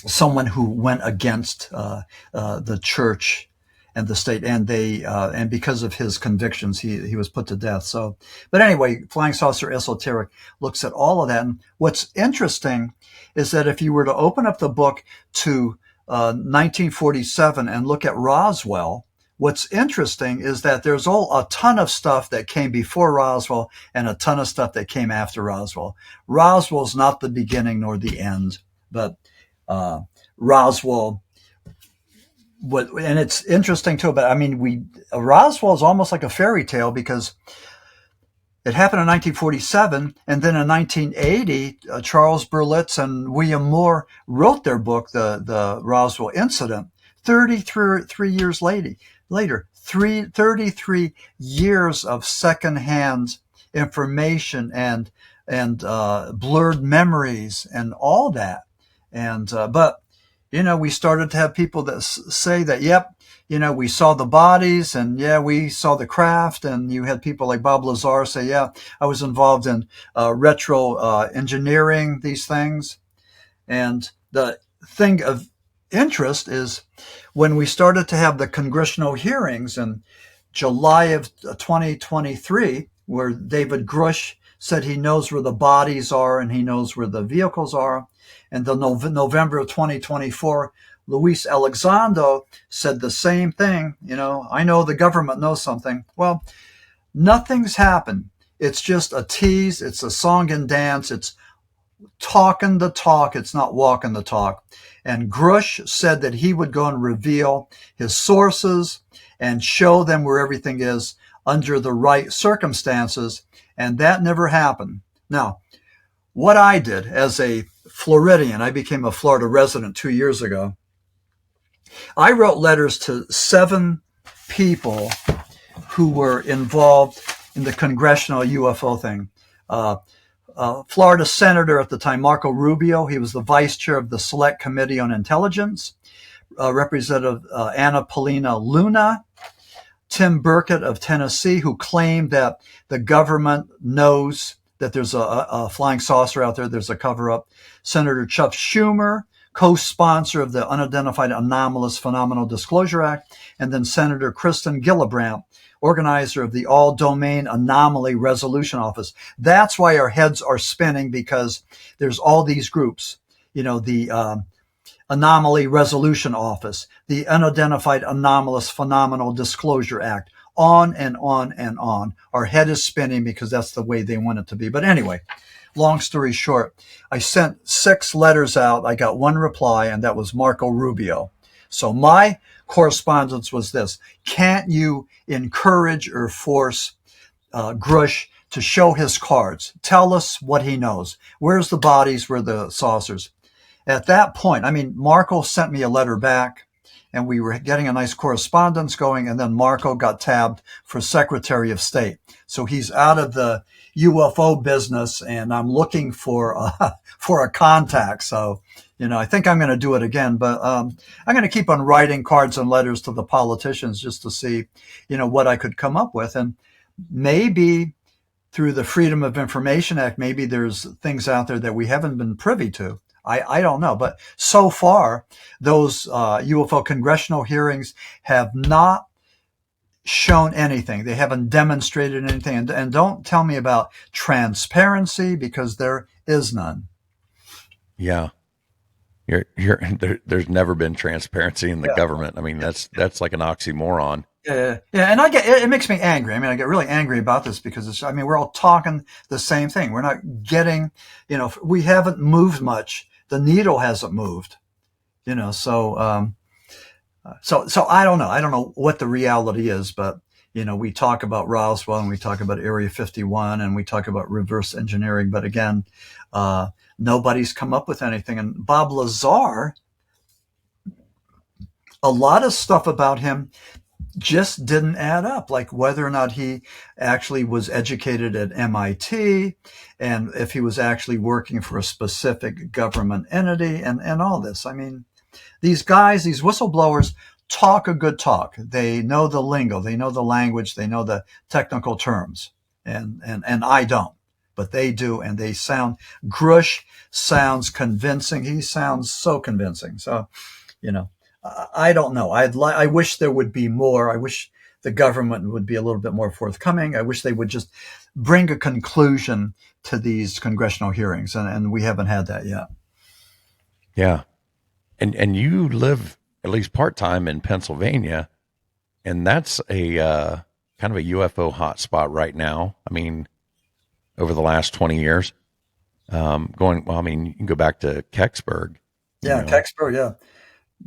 someone who went against the church and the state, and because of his convictions, he was put to death. So, but anyway, Flying Saucer Esoteric looks at all of that. And what's interesting is that if you were to open up the book to 1947 and look at Roswell, what's interesting is that there's a ton of stuff that came before Roswell and a ton of stuff that came after Roswell. Roswell's not the beginning nor the end, but Roswell. And it's interesting too, but I mean, Roswell is almost like a fairy tale, because it happened in 1947, and then in 1980, Charles Berlitz and William Moore wrote their book, the Roswell Incident. 33 years later, 33 years of secondhand information and blurred memories and all that, but. We started to have people that say that, yep, we saw the bodies, and yeah, we saw the craft. And you had people like Bob Lazar say, yeah, I was involved in retro engineering these things. And the thing of interest is when we started to have the congressional hearings in July of 2023, where David Grush said he knows where the bodies are and he knows where the vehicles are. And then November of 2024, Luis Elizondo said the same thing. I know the government knows something. Well, nothing's happened. It's just a tease. It's a song and dance. It's talking the talk. It's not walking the talk. And Grush said that he would go and reveal his sources and show them where everything is under the right circumstances. And that never happened. Now, what I did as a Floridian, I became a Florida resident 2 years ago. I wrote letters to 7 people who were involved in the congressional UFO thing. Florida Senator at the time, Marco Rubio, he was the vice chair of the Select Committee on Intelligence. Representative Anna Paulina Luna, Tim Burkett of Tennessee, who claimed that the government knows that there's a flying saucer out there, there's a cover-up. Senator Chuck Schumer, co-sponsor of the Unidentified Anomalous Phenomenal Disclosure Act, and then Senator Kristen Gillibrand, organizer of the All Domain Anomaly Resolution Office. That's why our heads are spinning, because there's all these groups, the Anomaly Resolution Office, the Unidentified Anomalous Phenomenal Disclosure Act, on and on and on. Our head is spinning because that's the way they want it to be. But anyway, long story short, I sent 6 letters out. I got 1 reply, and that was Marco Rubio. So my correspondence was this: can't you encourage or force Grush to show his cards? Tell us what he knows. Where's the bodies? Where the saucers? At that point, Marco sent me a letter back, and we were getting a nice correspondence going, and then Marco got tabbed for Secretary of State. So he's out of the UFO business, and I'm looking for a contact. So, I think I'm going to do it again, but I'm going to keep on writing cards and letters to the politicians just to see, what I could come up with. And maybe through the Freedom of Information Act, maybe there's things out there that we haven't been privy to. I don't know. But so far, those UFO congressional hearings have not shown anything. They haven't demonstrated anything. And don't tell me about transparency, because there is none. Yeah. There's never been transparency in the Yeah. government. I mean, that's like an oxymoron. Yeah, and I get it makes me angry. I mean, I get really angry about this because we're all talking the same thing. We're not getting, we haven't moved much. The needle hasn't moved, so I don't know. I don't know what the reality is, but we talk about Roswell and we talk about Area 51 and we talk about reverse engineering, but again, nobody's come up with anything. And Bob Lazar, a lot of stuff about him just didn't add up, like whether or not he actually was educated at MIT and if he was actually working for a specific government entity and all this. I mean, these guys, these whistleblowers talk a good talk. They know the lingo, they know the language, they know the technical terms. And I don't, but they do. And they sound, Grush sounds convincing. He sounds so convincing. So, I don't know. I wish there would be more. I wish the government would be a little bit more forthcoming. I wish they would just bring a conclusion to these congressional hearings, and we haven't had that yet. Yeah. And you live at least part-time in Pennsylvania, and that's a kind of a UFO hotspot right now. I mean, over the last 20 years, you can go back to Kexburg. Yeah, Kexburg, yeah.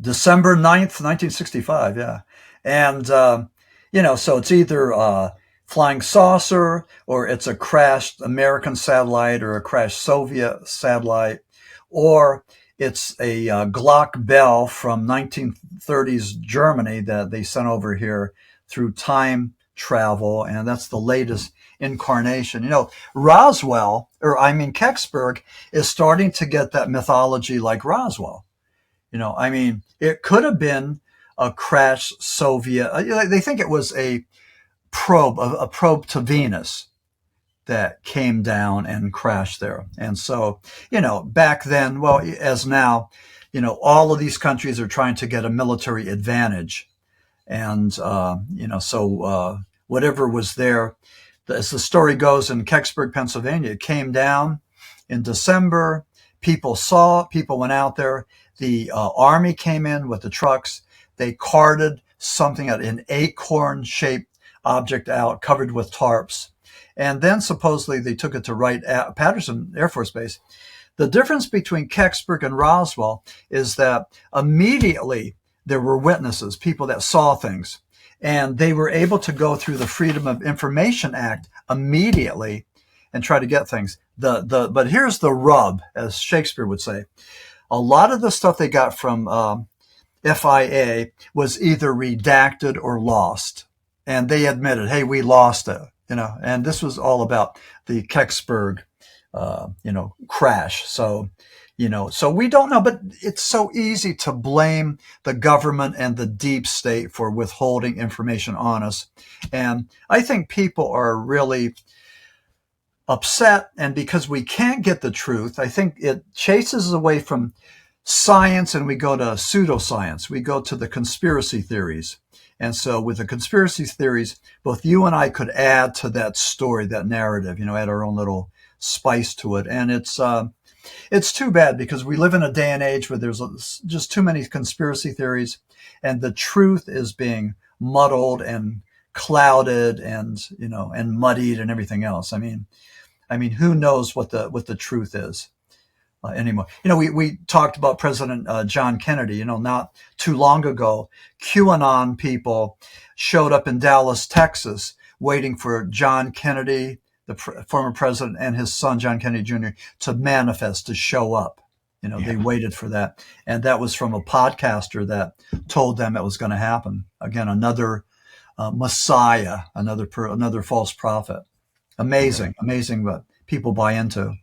December 9th, 1965, yeah. And, so it's either flying saucer or it's a crashed American satellite or a crashed Soviet satellite, or it's a Glock Bell from 1930s Germany that they sent over here through time travel, and that's the latest incarnation. Kexburg is starting to get that mythology like Roswell. It could have been a crashed Soviet. They think it was a probe to Venus that came down and crashed there. And so, back then, well, as now, all of these countries are trying to get a military advantage. And, whatever was there, as the story goes, in Kexburg, Pennsylvania, it came down in December. People went out there. The army came in with the trucks. They carted something, an acorn-shaped object out, covered with tarps. And then supposedly they took it to Patterson Air Force Base. The difference between Kexburg and Roswell is that immediately there were witnesses, people that saw things, and they were able to go through the Freedom of Information Act immediately and try to get things. But here's the rub, as Shakespeare would say. A lot of the stuff they got from FIA was either redacted or lost. And they admitted, hey, we lost it, and this was all about the Kexburg, crash. So, so we don't know, but it's so easy to blame the government and the deep state for withholding information on us. And I think people are really upset. And because we can't get the truth, I think it chases away from science and we go to pseudoscience. We go to the conspiracy theories. And so with the conspiracy theories, both you and I could add to that story, that narrative, add our own little spice to it. And it's too bad because we live in a day and age where there's just too many conspiracy theories and the truth is being muddled and clouded and, and muddied and everything else. I mean, who knows what the truth is anymore? We talked about President John Kennedy. Not too long ago, QAnon people showed up in Dallas, Texas, waiting for John Kennedy, the former president, and his son, John Kennedy Jr., to manifest, to show up. They waited for that. And that was from a podcaster that told them it was going to happen. Again, another messiah, another false prophet. Amazing what people buy into.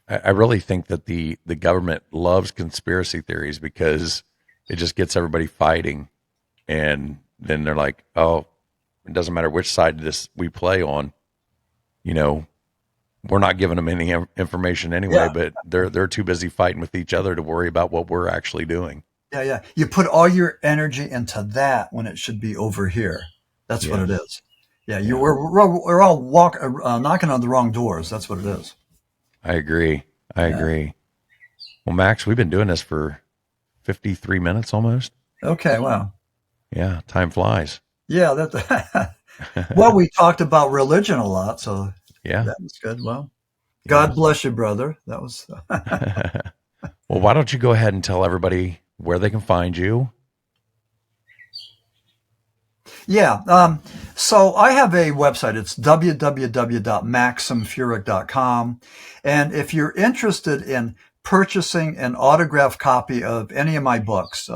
I really think that the government loves conspiracy theories because it just gets everybody fighting. And then they're like, oh, it doesn't matter which side we play on. We're not giving them any information anyway, but they're too busy fighting with each other to worry about what we're actually doing. Yeah. You put all your energy into that when it should be over here. That's Yeah. what it is. Yeah, we're all knocking on the wrong doors. That's what it is. I agree. I agree. Well, Max, we've been doing this for 53 minutes almost. Okay, wow. Yeah, time flies. Yeah, that. Well, we talked about religion a lot, so Yeah. that was good. Well, God bless you, brother. That was. Well, why don't you go ahead and tell everybody where they can find you? Yeah. So I have a website. It's www.maximfurek.com. And if you're interested in purchasing an autographed copy of any of my books,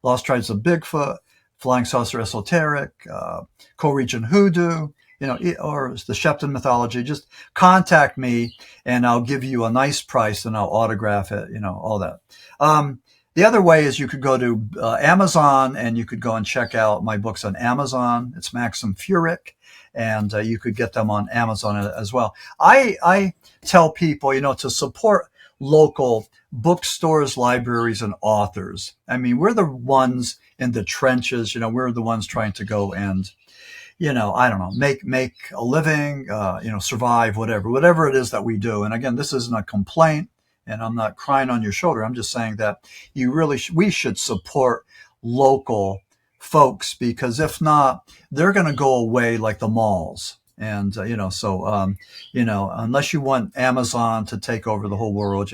Lost Tribes of Bigfoot, Flying Saucer Esoteric, Co-Region Hoodoo, or the Shepton mythology, just contact me and I'll give you a nice price and I'll autograph it, all that. The other way is you could go to Amazon and you could go and check out my books on Amazon. It's Maxim Furek, and you could get them on Amazon as well. I tell people, to support local bookstores, libraries, and authors. I mean, we're the ones in the trenches. We're the ones trying to go and, I don't know, make a living, survive, whatever it is that we do. And again, this isn't a complaint. And I'm not crying on your shoulder. I'm just saying that we should support local folks, because if not, they're going to go away like the malls. And, unless you want Amazon to take over the whole world,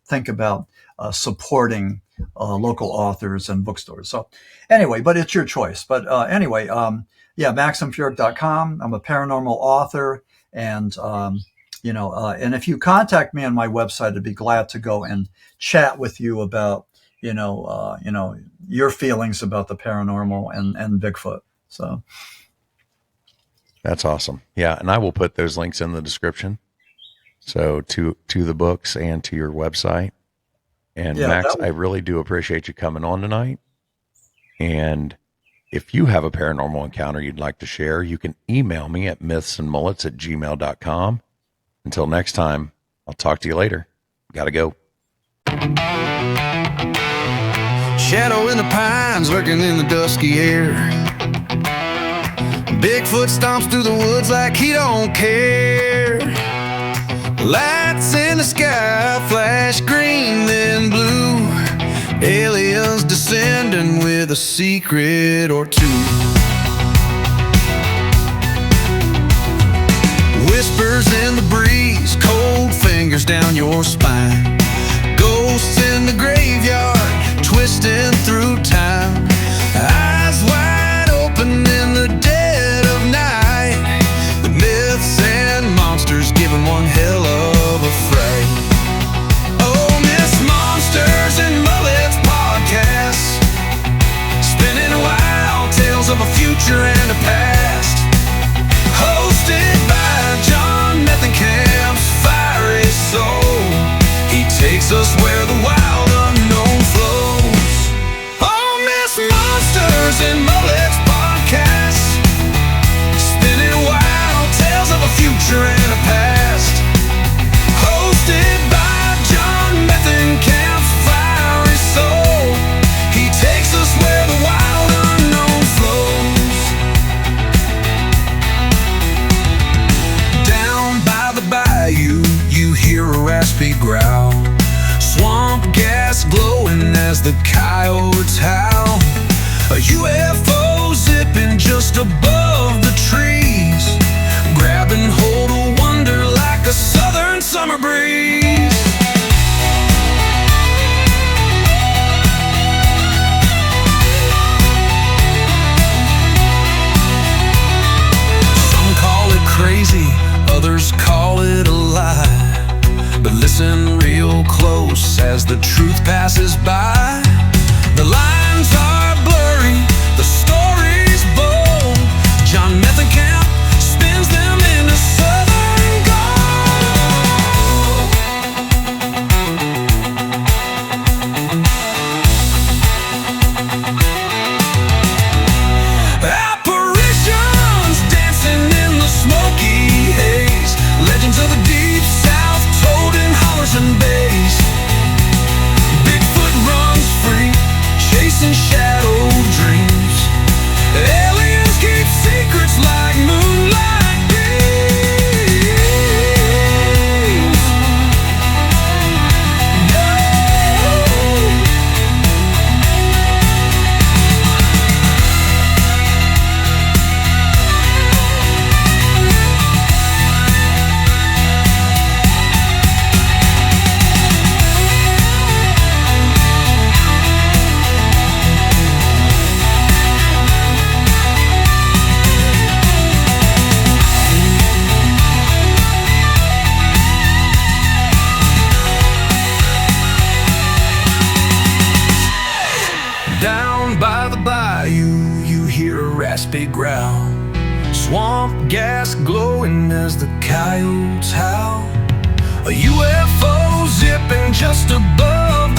think about supporting local authors and bookstores. So anyway, but it's your choice. But maximfurek.com. I'm a paranormal author, and, and if you contact me on my website, I'd be glad to go and chat with you about, your feelings about the paranormal and Bigfoot. So That's awesome. Yeah, and I will put those links in the description. So to the books and to your website. And Max, I really do appreciate you coming on tonight. And if you have a paranormal encounter you'd like to share, you can email me at mythsandmullets@gmail.com. Until next time, I'll talk to you later. Gotta go. Shadow in the pines lurking in the dusky air. Bigfoot stomps through the woods like he don't care. Lights in the sky flash green then blue. Aliens descending with a secret or two. Whispers in the breeze, cold fingers down your spine. Ghosts in the graveyard, twisting through time. Eyes wide open in the dead of night. The myths and monsters giving one hell of a fright. Oh, Myths, Monsters, and Mullets podcast, spinning wild tales of a future and a past. Hosted by John Methencamp's fiery soul. He takes us where the wild unknown flows. Oh, Myths, Monsters, and Mullets podcast, spinning wild tales of a future and a past. Hosted by John Methencamp's fiery soul. He takes us where the wild unknown flows. Down by the bayou, you hear a raspy growl. Swamp gas glowing as the coyotes howl. A UFO zipping just above the trees, grabbing hold of wonder like a southern summer breeze. Some call it crazy, others call it a lie. But listen real close as the truth passes by. The lines are blurry, the story's bold. John Methencamp spins them into southern gold. raspy growl. Swamp gas glowing as the coyotes howl. A UFO zipping just above